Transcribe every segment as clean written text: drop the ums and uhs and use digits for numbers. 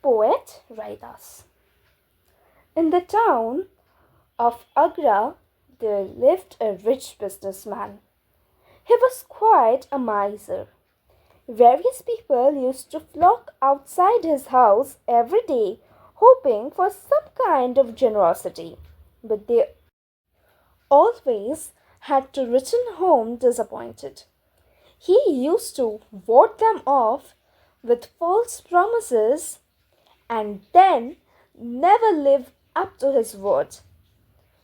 Poet Raidas. In the town of Agra, there lived a rich businessman. He was quite a miser. Various people used to flock outside his house every day, hoping for some kind of generosity. But they always had to return home disappointed. He used to ward them off with false promises and then never live up to his word.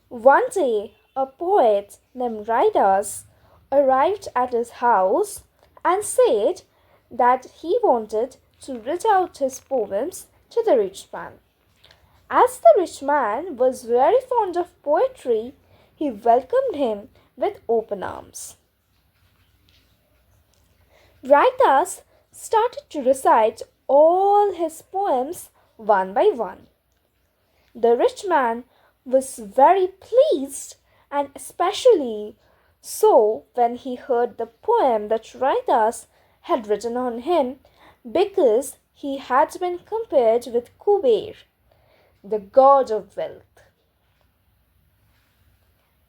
One day, a poet named Raidas arrived at his house and said that he wanted to read out his poems to the rich man. As the rich man was very fond of poetry, he welcomed him with open arms. Raidas started to recite all his poems one by one. The rich man was very pleased, and especially so when he heard the poem that Raidas had written on him, because he had been compared with Kuber, the god of wealth.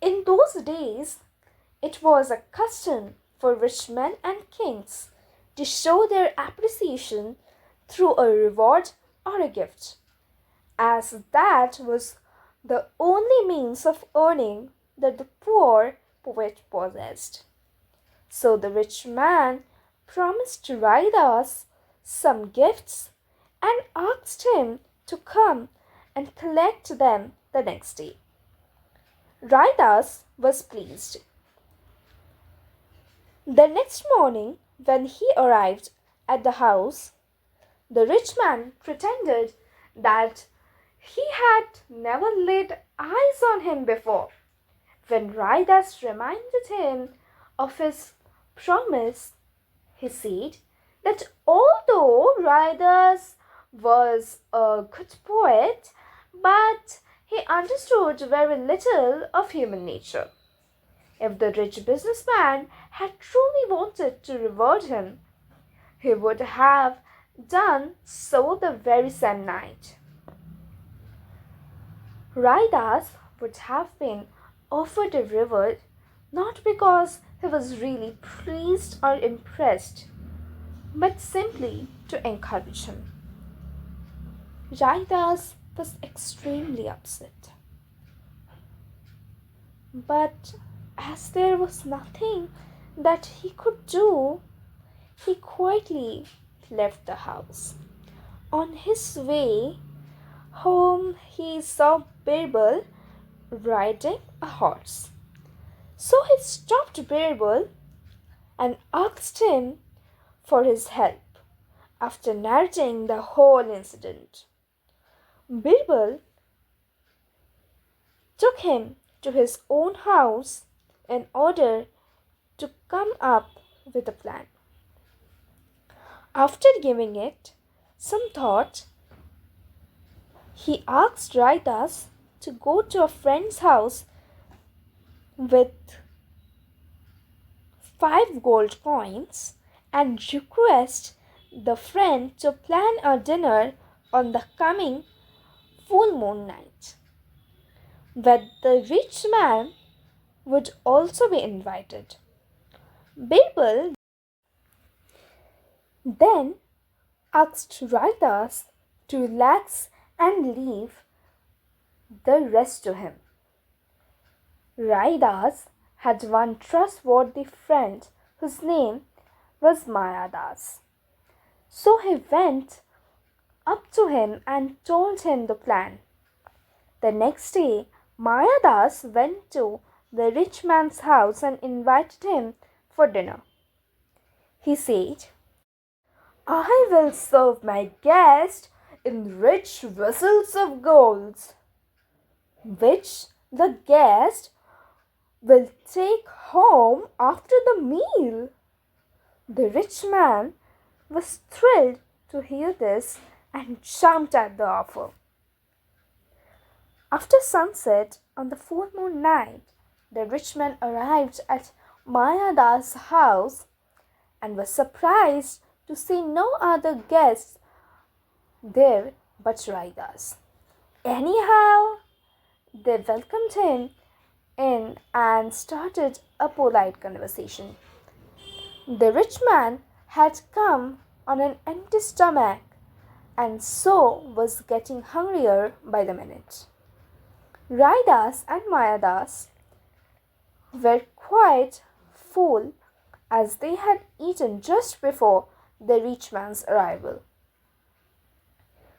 In those days, it was a custom for rich men and kings to show their appreciation through a reward or a gift, as that was the only means of earning that the poor poet possessed. So the rich man promised Raidas some gifts and asked him to come and collect them the next day. Raidas was pleased. The next morning, when he arrived at the house, the rich man pretended that he had never laid eyes on him before. When Raidas reminded him of his promise, he said that although Raidas was a good poet, but he understood very little of human nature. If the rich businessman had truly wanted to reward him, he would have done so the very same night. Raidas would have been offered a reward not because he was really pleased or impressed, but simply to encourage him. Raidas was extremely upset. But as there was nothing that he could do, he quietly left the house. On his way home, he saw Birbal riding a horse. So he stopped Birbal and asked him for his help. After narrating the whole incident, Birbal took him to his own house in order to come up with a plan. After giving it some thought, he asked Raidas to go to a friend's house with 5 gold coins and request the friend to plan a dinner on the coming full moon night, where the rich man would also be invited. Birbal then asked Raidas to relax and leave the rest to him. Raidas had one trustworthy friend whose name was Mayadas. So he went up to him and told him the plan. The next day, Mayadas went to the rich man's house and invited him for dinner. He said, "I will serve my guest in rich vessels of gold, which the guest will take home after the meal." The rich man was thrilled to hear this and jumped at the offer. After sunset on the full moon night, the rich man arrived at Mayadas' house and was surprised to see no other guests there but Raidas. Anyhow, they welcomed him in and started a polite conversation. The rich man had come on an empty stomach and so was getting hungrier by the minute. Raidas and Mayadas were quite full as they had eaten just before the rich man's arrival.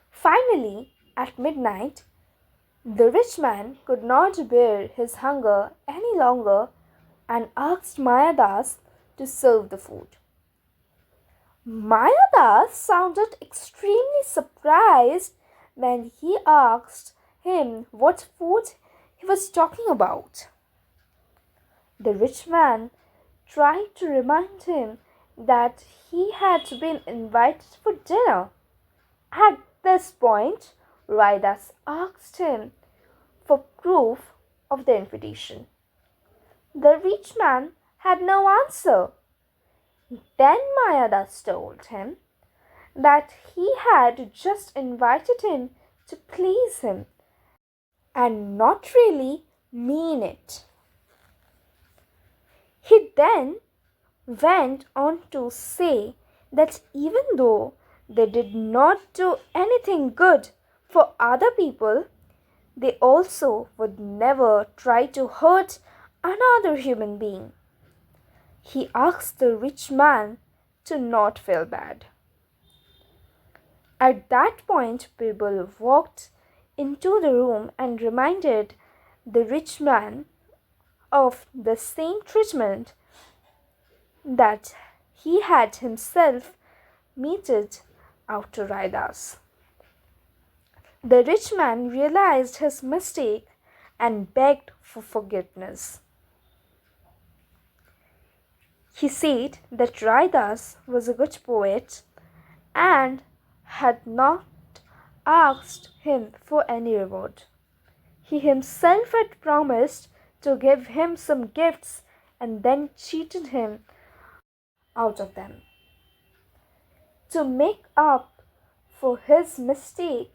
Finally, at midnight, the rich man could not bear his hunger any longer and asked Mayadas to serve the food. Mayadas sounded extremely surprised when he asked him what food he was talking about. The rich man tried to remind him that he had been invited for dinner. At this point, Raidas asked him for proof of the invitation. The rich man had no answer. Then Mayadas told him that he had just invited him to please him and not really mean it. He then went on to say that even though they did not do anything good for other people, they also would never try to hurt another human being. He asked the rich man to not feel bad. At that point, Birbal walked into the room and reminded the rich man of the same treatment that he had himself meted out to Raidas. The rich man realized his mistake and begged for forgiveness. He said that Raidas was a good poet and had not asked him for any reward. He himself had promised to give him some gifts and then cheated him out of them. To make up for his mistake,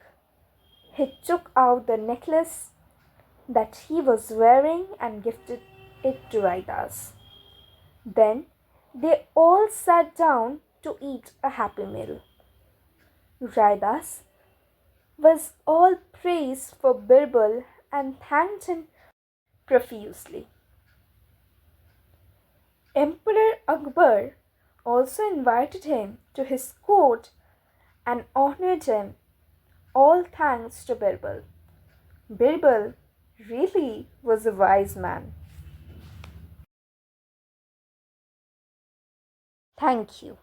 he took out the necklace that he was wearing and gifted it to Raidas. Then they all sat down to eat a happy meal. Raidas was all praise for Birbal and thanked him profusely. Emperor Akbar also invited him to his court and honored him, all thanks to Birbal. Birbal really was a wise man. Thank you.